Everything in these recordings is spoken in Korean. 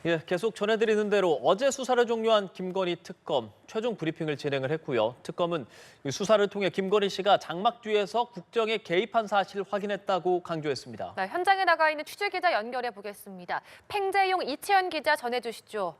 예, 계속 전해드리는 대로 어제 수사를 종료한 김건희 특검 최종 브리핑을 진행을 했고요. 특검은 수사를 통해 김건희 씨가 장막 뒤에서 국정에 개입한 사실을 확인했다고 강조했습니다. 네, 현장에 나가 있는 취재기자 연결해 보겠습니다. 팽제용 이채연 기자 전해주시죠.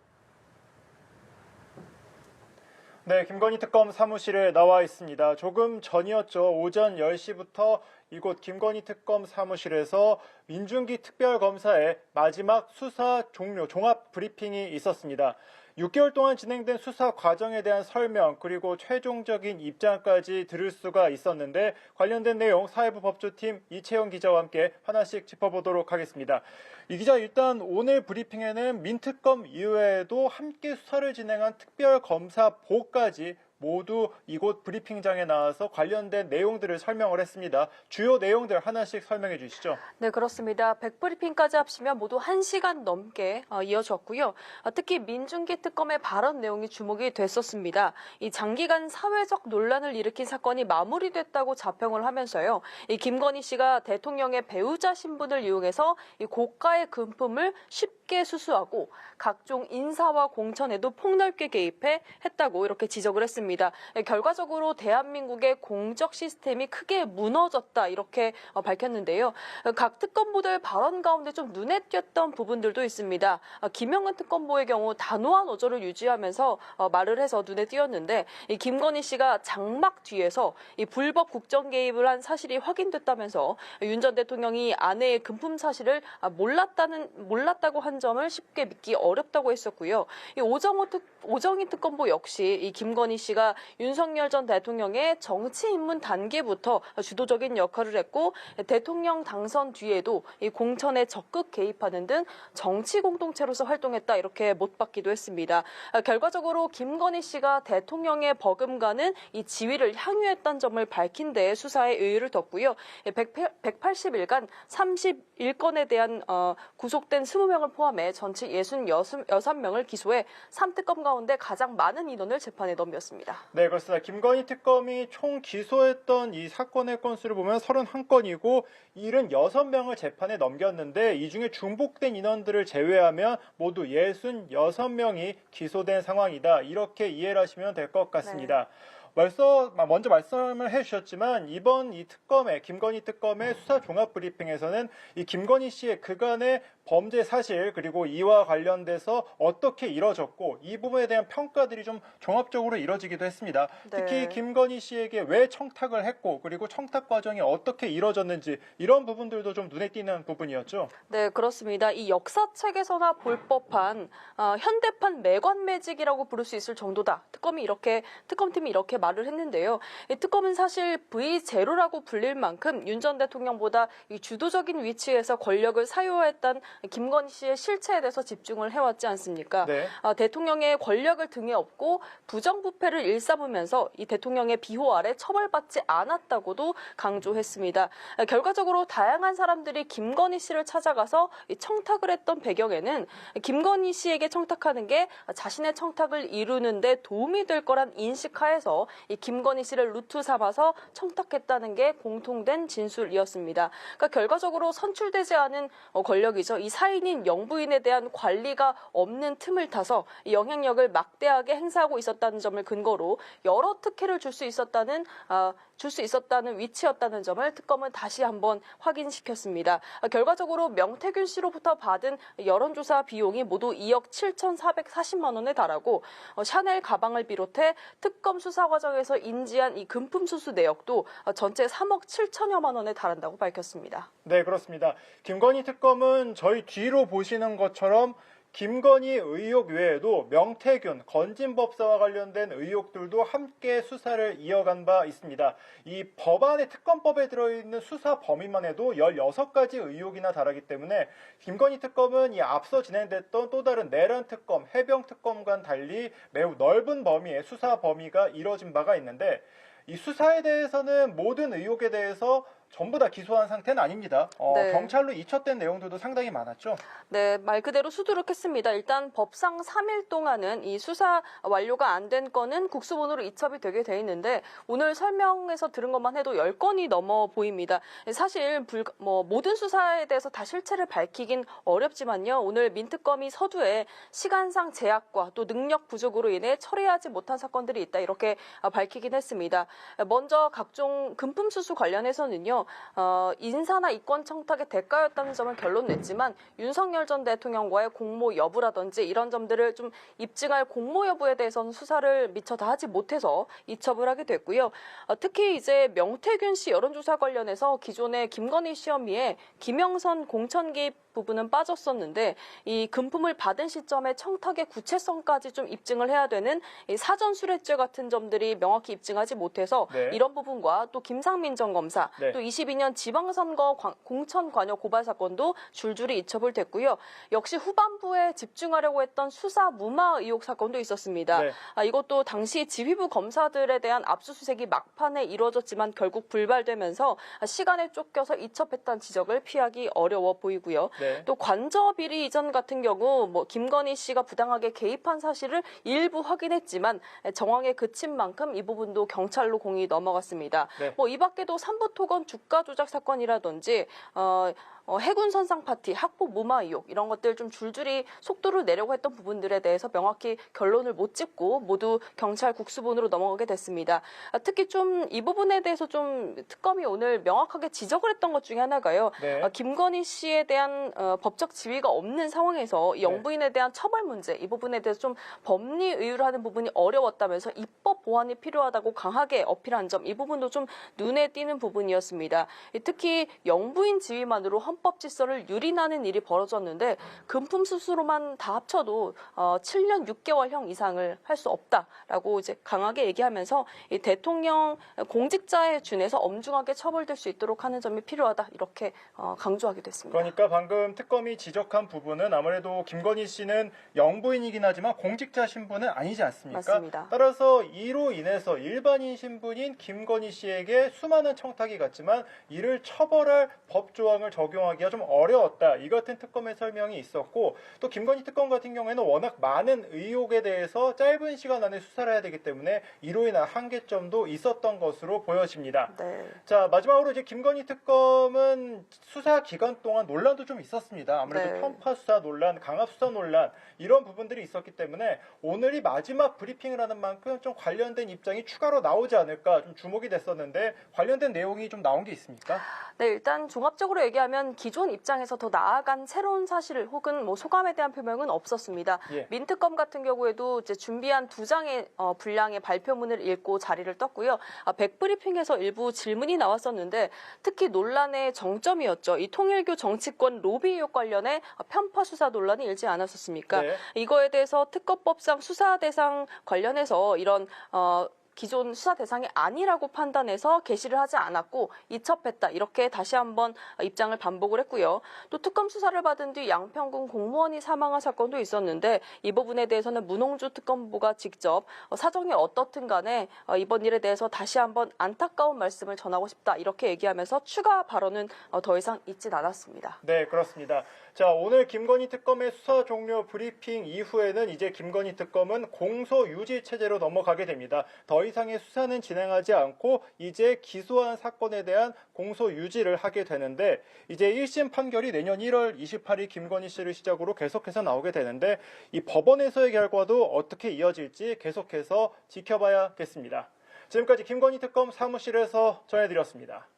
네, 김건희 특검 사무실에 나와 있습니다. 조금 전이었죠. 오전 10시부터 이곳 김건희 특검 사무실에서 민중기 특별검사의 마지막 수사 종료 종합 브리핑이 있었습니다. 6개월 동안 진행된 수사 과정에 대한 설명 그리고 최종적인 입장까지 들을 수가 있었는데 관련된 내용 사회부 법조팀 이채영 기자와 함께 하나씩 짚어보도록 하겠습니다. 이 기자, 일단 오늘 브리핑에는 민특검 이외에도 함께 수사를 진행한 특별검사보까지 모두 이곳 브리핑장에 나와서 관련된 내용들을 설명을 했습니다. 주요 내용들 하나씩 설명해 주시죠. 네, 그렇습니다. 100브리핑까지 합치면 모두 1시간 넘게 이어졌고요. 특히 민중기 특검의 발언 내용이 주목이 됐었습니다. 이 장기간 사회적 논란을 일으킨 사건이 마무리됐다고 자평을 하면서요. 이 김건희 씨가 대통령의 배우자 신분을 이용해서 이 고가의 금품을 쉽게 수수하고 각종 인사와 공천에도 폭넓게 개입해 했다고 이렇게 지적을 했습니다. 결과적으로 대한민국의 공적 시스템이 크게 무너졌다 이렇게 밝혔는데요. 각 특검보들 발언 가운데 좀 눈에 띄었던 부분들도 있습니다. 김영은 특검보의 경우 단호한 어조를 유지하면서 말을 해서 눈에 띄었는데 이 김건희 씨가 장막 뒤에서 이 불법 국정 개입을 한 사실이 확인됐다면서 윤 전 대통령이 아내의 금품 사실을 몰랐다고 한 점을 쉽게 믿기 어렵다고 했었고요. 이 오정희 특검보 역시 이 김건희 씨가 윤석열 전 대통령의 정치 입문 단계부터 주도적인 역할을 했고 대통령 당선 뒤에도 이 공천에 적극 개입하는 등 정치 공동체로서 활동했다 이렇게 못 받기도 했습니다. 결과적으로 김건희 씨가 대통령의 버금가는 이 지위를 향유했던 점을 밝힌 데 수사에 의의를 뒀고요. 180일간 31건에 대한 구속된 20명을 포함해 전체 66명을 기소해 3특검 가운데 가장 많은 인원을 재판에 넘겼습니다. 네, 그렇습니다. 김건희 특검이 총 기소했던 이 사건의 건수를 보면 31건이고 76명을 재판에 넘겼는데 이 중에 중복된 인원들을 제외하면 모두 66명이 기소된 상황이다. 이렇게 이해를 하시면 될 것 같습니다. 네. 먼저 말씀을 해주셨지만 이번 이 김건희 특검의 수사 종합 브리핑에서는 이 김건희 씨의 그간의 범죄 사실 그리고 이와 관련돼서 어떻게 이뤄졌고 이 부분에 대한 평가들이 좀 종합적으로 이뤄지기도 했습니다. 네. 특히 김건희 씨에게 왜 청탁을 했고 그리고 청탁 과정이 어떻게 이뤄졌는지 이런 부분들도 좀 눈에 띄는 부분이었죠. 네, 그렇습니다. 이 역사책에서나 볼 법한 현대판 매관매직이라고 부를 수 있을 정도다. 특검팀이 이렇게 말을 했는데요. 이 특검은 사실 V0라고 불릴 만큼 윤 전 대통령보다 이 주도적인 위치에서 권력을 사유했던 김건희 씨의 실체에 대해서 집중을 해왔지 않습니까? 네. 대통령의 권력을 등에 업고 부정부패를 일삼으면서 이 대통령의 비호 아래 처벌받지 않았다고도 강조했습니다. 결과적으로 다양한 사람들이 김건희 씨를 찾아가서 청탁을 했던 배경에는 김건희 씨에게 청탁하는 게 자신의 청탁을 이루는 데 도움이 될 거란 인식하에서 이 김건희 씨를 루트 삼아서 청탁했다는 게 공통된 진술이었습니다. 그러니까 결과적으로 선출되지 않은 권력이죠. 이 사인인 영부인에 대한 관리가 없는 틈을 타서 영향력을 막대하게 행사하고 있었다는 점을 근거로 여러 특혜를 줄 수 있었다는 위치였다는 점을 특검은 다시 한번 확인시켰습니다. 결과적으로 명태균 씨로부터 받은 여론조사 비용이 모두 2억 7,440만 원에 달하고 샤넬 가방을 비롯해 특검 수사 과정에서 인지한 이 금품 수수 내역도 전체 3억 7천여만 원에 달한다고 밝혔습니다. 네, 그렇습니다. 김건희 특검은 저희 뒤로 보시는 것처럼 김건희 의혹 외에도 명태균, 건진법사와 관련된 의혹들도 함께 수사를 이어간 바 있습니다. 이 법안의 특검법에 들어있는 수사 범위만 해도 16가지 의혹이나 달하기 때문에 김건희 특검은 이 앞서 진행됐던 또 다른 내란 특검, 해병 특검과는 달리 매우 넓은 범위의 수사 범위가 이뤄진 바가 있는데 이 수사에 대해서는 모든 의혹에 대해서 전부 다 기소한 상태는 아닙니다. 네. 경찰로 이첩된 내용들도 상당히 많았죠. 네, 말 그대로 수두룩했습니다. 일단 법상 3일 동안은 이 수사 완료가 안 된 건은 국수본으로 이첩이 되게 돼 있는데 오늘 설명에서 들은 것만 해도 10건이 넘어 보입니다. 사실 모든 수사에 대해서 다 실체를 밝히긴 어렵지만요. 오늘 민특검이 서두에 시간상 제약과 또 능력 부족으로 인해 처리하지 못한 사건들이 있다 이렇게 밝히긴 했습니다. 먼저 각종 금품 수수 관련해서는요. 인사나 이권 청탁의 대가였다는 점을 결론 냈지만 윤석열 전 대통령과의 공모 여부라든지 이런 점들을 좀 입증할 공모 여부에 대해서는 수사를 미처 다 하지 못해서 이첩을 하게 됐고요. 특히 이제 명태균 씨 여론조사 관련해서 기존의 김건희 씨 혐의에 김영선 공천 개입 부분은 빠졌었는데 이 금품을 받은 시점의 청탁의 구체성까지 좀 입증을 해야 되는 이 사전 수뢰죄 같은 점들이 명확히 입증하지 못해서 네. 이런 부분과 또 김상민 전 검사 네. 또 22년 지방선거 공천 관여 고발 사건도 줄줄이 이첩을 됐고요. 역시 후반부에 집중하려고 했던 수사 무마 의혹 사건도 있었습니다. 네. 이것도 당시 지휘부 검사들에 대한 압수수색이 막판에 이루어졌지만 결국 불발되면서 시간에 쫓겨서 이첩했다는 지적을 피하기 어려워 보이고요. 네. 또 관저 비리 이전 같은 경우 김건희 씨가 부당하게 개입한 사실을 일부 확인했지만 정황에 그친 만큼 이 부분도 경찰로 공이 넘어갔습니다. 네. 이 밖에도 삼부토건 주가 조작 사건이라든지 해군 선상 파티, 학폭 무마 의혹 이런 것들 좀 줄줄이 속도를 내려고 했던 부분들에 대해서 명확히 결론을 못 짓고 모두 경찰 국수본으로 넘어가게 됐습니다. 특히 좀 이 부분에 대해서 좀 특검이 오늘 명확하게 지적을 했던 것 중에 하나가요. 네. 김건희 씨에 대한 법적 지위가 없는 상황에서 이 영부인에 대한 처벌 문제 이 부분에 대해서 좀 법리 의율하는 부분이 어려웠다면서 입법 보완이 필요하다고 강하게 어필한 점 이 부분도 좀 눈에 띄는 부분이었습니다. 특히 영부인 지위만으로 헌법 질서를 유린하는 일이 벌어졌는데 금품 수수로만 다 합쳐도 7년 6개월형 이상을 할 수 없다라고 이제 강하게 얘기하면서 이 대통령 공직자에 준해서 엄중하게 처벌될 수 있도록 하는 점이 필요하다 이렇게 강조하기도 했습니다. 그러니까 방금 특검이 지적한 부분은 아무래도 김건희 씨는 영부인이긴 하지만 공직자 신분은 아니지 않습니까? 맞습니다. 따라서 이로 인해서 일반인 신분인 김건희 씨에게 수많은 청탁이 갔지만 이를 처벌할 법 조항을 적용하기가 좀 어려웠다. 이 같은 특검의 설명이 있었고 또 김건희 특검 같은 경우에는 워낙 많은 의혹에 대해서 짧은 시간 안에 수사를 해야 되기 때문에 이로 인한 한계점도 있었던 것으로 보여집니다. 네. 자, 마지막으로 이제 김건희 특검은 수사 기간 동안 논란도 좀 있었습니다. 아무래도 네. 편파 수사 논란, 강압 수사 논란 이런 부분들이 있었기 때문에 오늘이 마지막 브리핑을 하는 만큼 좀 관련된 입장이 추가로 나오지 않을까 좀 주목이 됐었는데 관련된 내용이 좀 나온 게 있습니까? 네, 일단 종합적으로 얘기하면 기존 입장에서 더 나아간 새로운 사실 혹은 소감에 대한 표명은 없었습니다. 예. 민특검 같은 경우에도 이제 준비한 2장의 분량의 발표문을 읽고 자리를 떴고요. 백브리핑에서 일부 질문이 나왔었는데 특히 논란의 정점이었죠. 이 통일교 정치권 로비 의혹 관련해 편파 수사 논란이 일지 않았었습니까? 네. 이거에 대해서 특검법상 수사 대상 관련해서 이런 기존 수사 대상이 아니라고 판단해서 게시를 하지 않았고 이첩했다 이렇게 다시 한번 입장을 반복을 했고요. 또 특검 수사를 받은 뒤 양평군 공무원이 사망한 사건도 있었는데 이 부분에 대해서는 문홍주 특검보가 직접 사정이 어떻든 간에 이번 일에 대해서 다시 한번 안타까운 말씀을 전하고 싶다 이렇게 얘기하면서 추가 발언은 더 이상 있진 않았습니다. 네, 그렇습니다. 자, 오늘 김건희 특검의 수사 종료 브리핑 이후에는 이제 김건희 특검은 공소 유지 체제로 넘어가게 됩니다. 더 이상의 수사는 진행하지 않고 이제 기소한 사건에 대한 공소 유지를 하게 되는데 이제 1심 판결이 내년 1월 28일 김건희 씨를 시작으로 계속해서 나오게 되는데 이 법원에서의 결과도 어떻게 이어질지 계속해서 지켜봐야겠습니다. 지금까지 김건희 특검 사무실에서 전해드렸습니다.